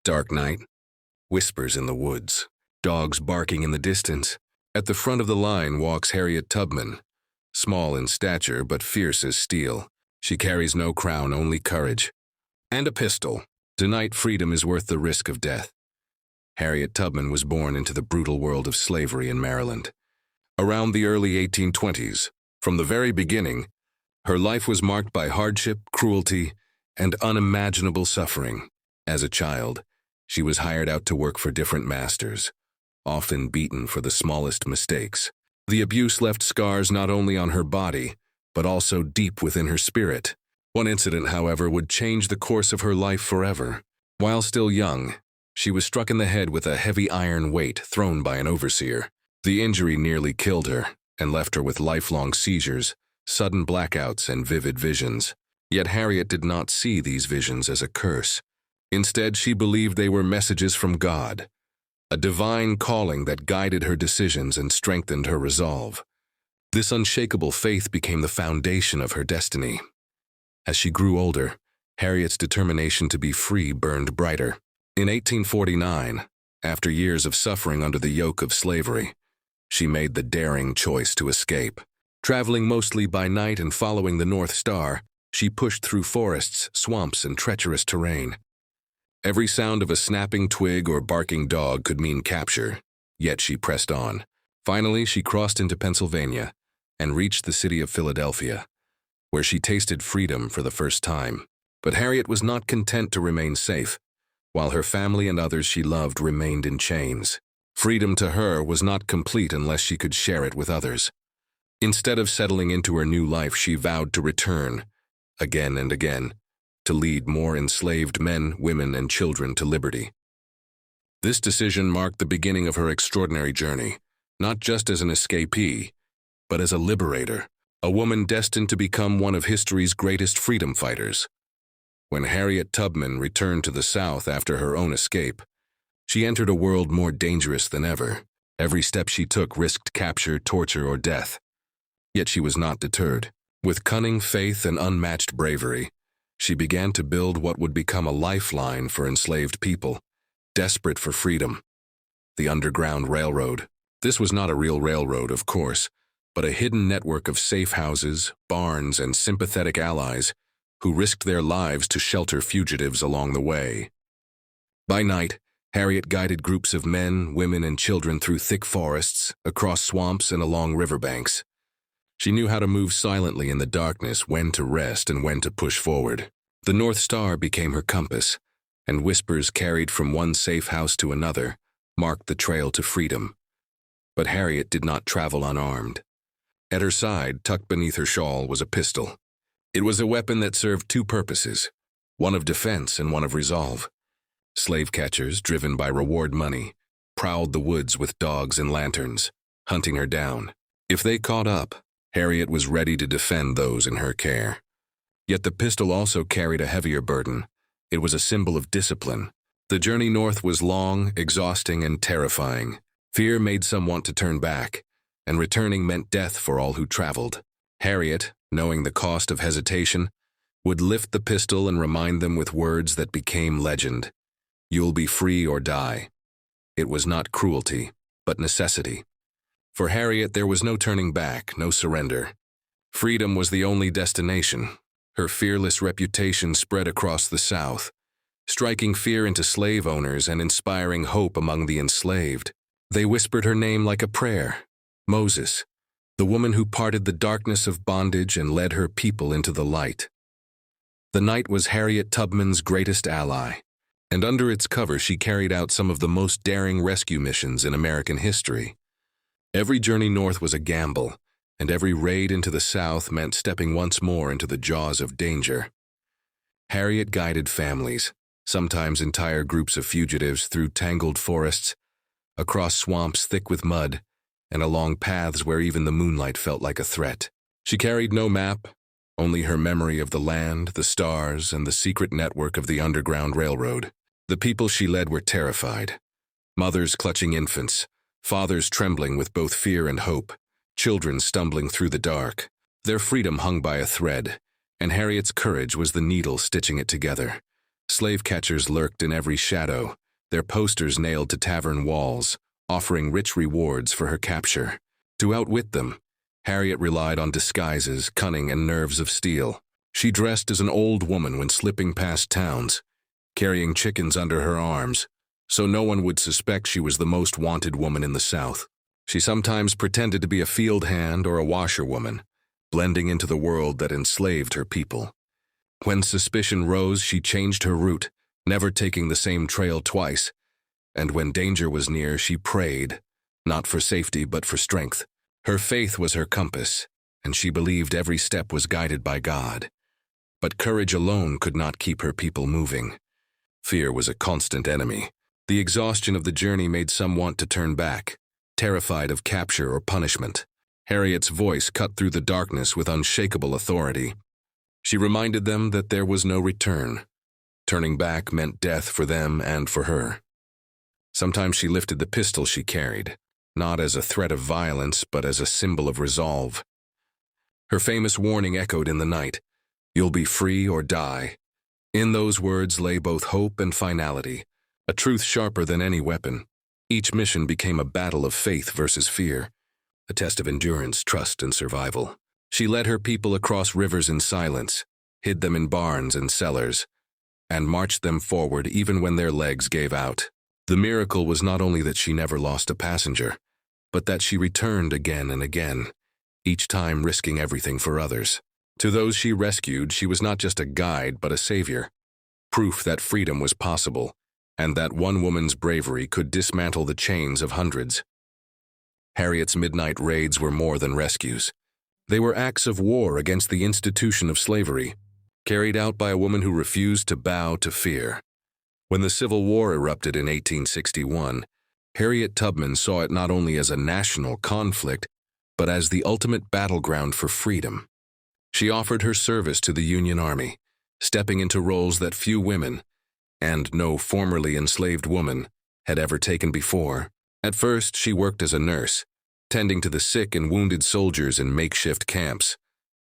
Dark night, whispers in the woods, dogs barking in the distance. At the front of the line walks Harriet Tubman, small in stature but fierce as steel. She carries no crown, only courage. And a pistol. Tonight, freedom is worth the risk of death. Harriet Tubman was born into the brutal world of slavery in Maryland. Around the early 1820s, from the very beginning, her life was marked by hardship, cruelty, and unimaginable suffering. As a child, she was hired out to work for different masters, often beaten for the smallest mistakes. The abuse left scars not only on her body, but also deep within her spirit. One incident, however, would change the course of her life forever. While still young, she was struck in the head with a heavy iron weight thrown by an overseer. The injury nearly killed her and left her with lifelong seizures, sudden blackouts, and vivid visions. Yet Harriet did not see these visions as a curse. Instead, she believed they were messages from God, a divine calling that guided her decisions and strengthened her resolve. This unshakable faith became the foundation of her destiny. As she grew older, Harriet's determination to be free burned brighter. In 1849, after years of suffering under the yoke of slavery, she made the daring choice to escape. Traveling mostly by night and following the North Star, she pushed through forests, swamps, and treacherous terrain. Every sound of a snapping twig or barking dog could mean capture, yet she pressed on. Finally, she crossed into Pennsylvania and reached the city of Philadelphia, where she tasted freedom for the first time. But Harriet was not content to remain safe, while her family and others she loved remained in chains. Freedom to her was not complete unless she could share it with others. Instead of settling into her new life, she vowed to return, again and again, to lead more enslaved men, women, and children to liberty. This decision marked the beginning of her extraordinary journey, not just as an escapee, but as a liberator, a woman destined to become one of history's greatest freedom fighters. When Harriet Tubman returned to the South after her own escape, she entered a world more dangerous than ever. Every step she took risked capture, torture, or death. Yet she was not deterred. With cunning, faith, and unmatched bravery, she began to build what would become a lifeline for enslaved people, desperate for freedom. The Underground Railroad. This was not a real railroad, of course, but a hidden network of safe houses, barns, and sympathetic allies who risked their lives to shelter fugitives along the way. By night, Harriet guided groups of men, women, and children through thick forests, across swamps, and along riverbanks. She knew how to move silently in the darkness, when to rest and when to push forward. The North Star became her compass, and whispers carried from one safe house to another marked the trail to freedom. But Harriet did not travel unarmed. At her side, tucked beneath her shawl, was a pistol. It was a weapon that served two purposes, one of defense and one of resolve. Slave catchers, driven by reward money, prowled the woods with dogs and lanterns, hunting her down. If they caught up, Harriet was ready to defend those in her care. Yet the pistol also carried a heavier burden. It was a symbol of discipline. The journey north was long, exhausting, and terrifying. Fear made some want to turn back, and returning meant death for all who traveled. Harriet, knowing the cost of hesitation, would lift the pistol and remind them with words that became legend. "You'll be free or die." It was not cruelty, but necessity. For Harriet, there was no turning back, no surrender. Freedom was the only destination. Her fearless reputation spread across the South, striking fear into slave owners and inspiring hope among the enslaved. They whispered her name like a prayer, Moses, the woman who parted the darkness of bondage and led her people into the light. The night was Harriet Tubman's greatest ally, and under its cover she carried out some of the most daring rescue missions in American history. Every journey north was a gamble, and every raid into the South meant stepping once more into the jaws of danger. Harriet guided families, sometimes entire groups of fugitives, through tangled forests, across swamps thick with mud, and along paths where even the moonlight felt like a threat. She carried no map, only her memory of the land, the stars, and the secret network of the Underground Railroad. The people she led were terrified. Mothers clutching infants, fathers trembling with both fear and hope, children stumbling through the dark. Their freedom hung by a thread, and Harriet's courage was the needle stitching it together. Slave catchers lurked in every shadow, their posters nailed to tavern walls, offering rich rewards for her capture. To outwit them, Harriet relied on disguises, cunning, and nerves of steel. She dressed as an old woman when slipping past towns, carrying chickens under her arms, so no one would suspect she was the most wanted woman in the South. She sometimes pretended to be a field hand or a washerwoman, blending into the world that enslaved her people. When suspicion rose, she changed her route, never taking the same trail twice, and when danger was near, she prayed, not for safety but for strength. Her faith was her compass, and she believed every step was guided by God. But courage alone could not keep her people moving. Fear was a constant enemy. The exhaustion of the journey made some want to turn back, terrified of capture or punishment. Harriet's voice cut through the darkness with unshakable authority. She reminded them that there was no return. Turning back meant death for them and for her. Sometimes she lifted the pistol she carried, not as a threat of violence, but as a symbol of resolve. Her famous warning echoed in the night, "You'll be free or die." In those words lay both hope and finality, a truth sharper than any weapon. Each mission became a battle of faith versus fear, a test of endurance, trust, and survival. She led her people across rivers in silence, hid them in barns and cellars, and marched them forward even when their legs gave out. The miracle was not only that she never lost a passenger, but that she returned again and again, each time risking everything for others. To those she rescued, she was not just a guide but a savior, proof that freedom was possible, and that one woman's bravery could dismantle the chains of hundreds. Harriet's midnight raids were more than rescues. They were acts of war against the institution of slavery, carried out by a woman who refused to bow to fear. When the Civil War erupted in 1861, Harriet Tubman saw it not only as a national conflict, but as the ultimate battleground for freedom. She offered her service to the Union Army, stepping into roles that few women, and no formerly enslaved woman, had ever taken before. At first, she worked as a nurse, tending to the sick and wounded soldiers in makeshift camps,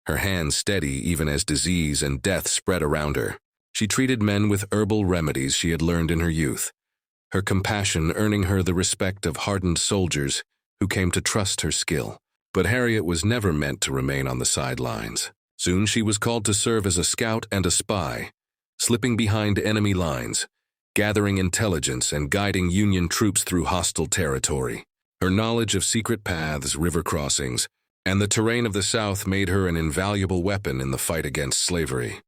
her hands steady even as disease and death spread around her. She treated men with herbal remedies she had learned in her youth, her compassion earning her the respect of hardened soldiers who came to trust her skill. But Harriet was never meant to remain on the sidelines. Soon she was called to serve as a scout and a spy, slipping behind enemy lines, gathering intelligence and guiding Union troops through hostile territory. Her knowledge of secret paths, river crossings, and the terrain of the South made her an invaluable weapon in the fight against slavery.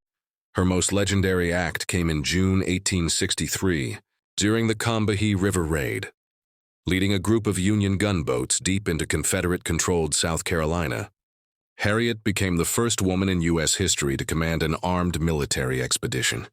Her most legendary act came in June 1863, during the Combahee River Raid. Leading a group of Union gunboats deep into Confederate-controlled South Carolina, Harriet became the first woman in U.S. history to command an armed military expedition.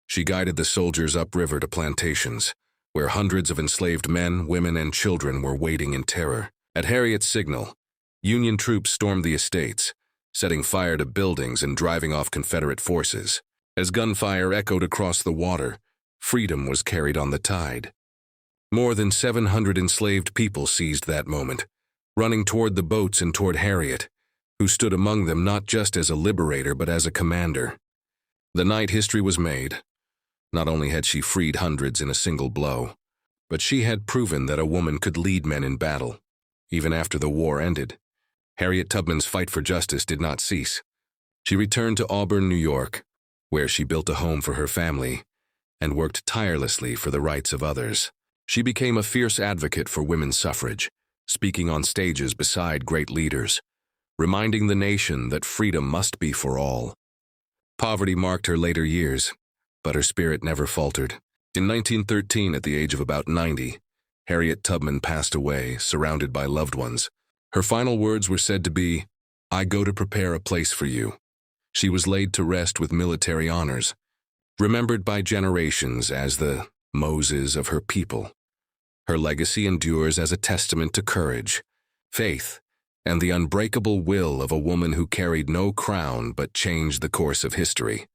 She guided the soldiers upriver to plantations, where hundreds of enslaved men, women, and children were waiting in terror. At Harriet's signal, Union troops stormed the estates, setting fire to buildings and driving off Confederate forces. As gunfire echoed across the water, freedom was carried on the tide. More than 700 enslaved people seized that moment, running toward the boats and toward Harriet, who stood among them not just as a liberator but as a commander. The night history was made. Not only had she freed hundreds in a single blow, but she had proven that a woman could lead men in battle. Even after the war ended, Harriet Tubman's fight for justice did not cease. She returned to Auburn, New York, where she built a home for her family and worked tirelessly for the rights of others. She became a fierce advocate for women's suffrage, speaking on stages beside great leaders, reminding the nation that freedom must be for all. Poverty marked her later years, but her spirit never faltered. In 1913, at the age of about 90, Harriet Tubman passed away, surrounded by loved ones. Her final words were said to be, "I go to prepare a place for you." She was laid to rest with military honors, remembered by generations as the Moses of her people. Her legacy endures as a testament to courage, faith, and the unbreakable will of a woman who carried no crown but changed the course of history.